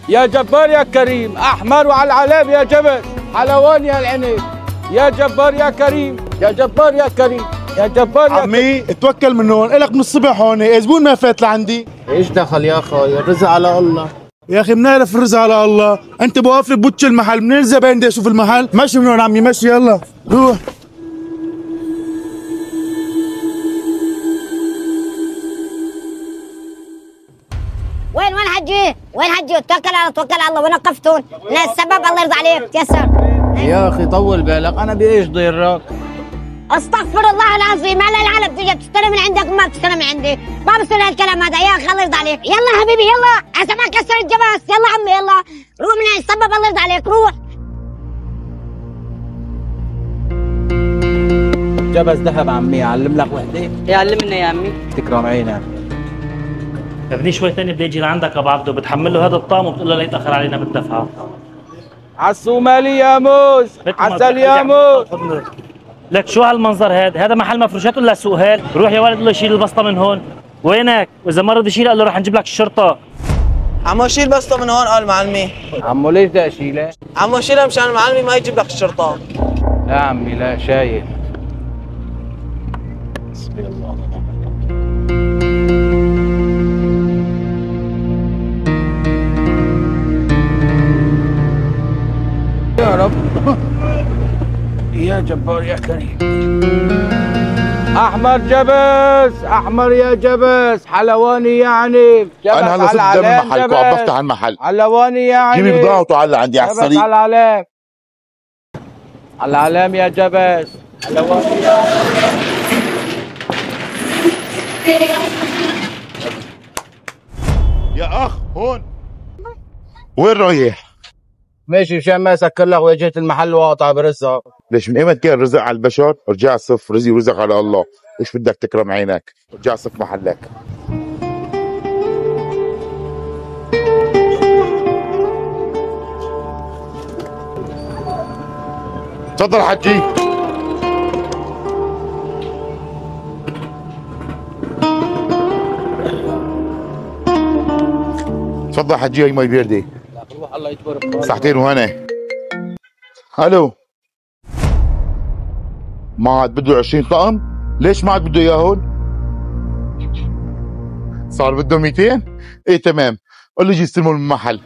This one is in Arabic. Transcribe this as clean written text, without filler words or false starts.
يا جبار يا كريم، احمر وعلى العلام يا جبل، حلوان يا العنب. يا جبار يا كريم، يا جبار يا كريم، يا جبار يا عمي اتوكل من هون، الك من الصبح هون، زبون ما فات لعندي. ايش دخل يا اخوي؟ الرزق على الله. يا اخي بنعرف الرزق على الله، انت بوقف لك بوتش المحل، منين الزباين بدي اشوف المحل؟ مشي من هون عمي، مشي يلا روح. وين حجي؟ وين حجي؟ توكل على الله، وين وقفتون؟ ناس السبب الله يرضى عليك، تيسر. يا اخي طول بالك، انا بايش ضيرك؟ استغفر الله العظيم، على العالم تيجي بتشتري من عندك وما بتشتري من عندي، ما بصير هالكلام هذا يا اخي الله يرضى عليك. يلا حبيبي يلا، عسى ما كسر الجبس، يلا عمي يلا، روح من هاي السبب الله يرضى عليك، روح. جبس ذهب عمي، اعلم لك وحده. يعلمنا يا عمي. تكرم عينك. ابني شوي ثاني بدي اجي لعندك ابو عبده، بتحمل له هذا الطعم وبتقول له لا يتاخر علينا بالدفعه. عالصومالي يا موز، عسل يا موز. لك شو هالمنظر هذا محل مفروشات ولا سوق هاد؟ روح يا ولد قول له يشيل البسطه من هون. وينك؟ واذا ما رضي يشيلها قال له رح نجيب لك الشرطه. عمو شيل بسطه من هون، قال معلمي. عمو ليش بدي اشيلها؟ عمو شيلها مشان معلمي ما يجيب لك الشرطه. لا عمي لا، شايل. حسبي الله. يا رب. يا جبار يا كريم. احمر جبس، احمر يا جبس، حلواني يعني. جبس انا هلا صرت قدام المحل وعم بفتح المحل. حلواني يعني. جيبي بضاعة وتعالى عندي على السريع. على العلام، على العلام يا جبس، حلواني يعني. يا اخ هون وين رايح؟ ماشي مشان ما اسكر لك واجهة المحل واقطع برزق. ليش من ايمت كان رزق على البشر؟ رجع صف رزق ورزق على الله، ايش بدك تكرم عينك؟ رجع صف محلك. تفضل حجي. تفضل حجي، هي مي باردة. روح الله يجبرك. صحتين وهنا. الو، ما عاد بده 20 طقم؟ ليش ما عاد بده اياهم؟ صار بده 200؟ ايه تمام، قول له يجي يستلموا من المحل.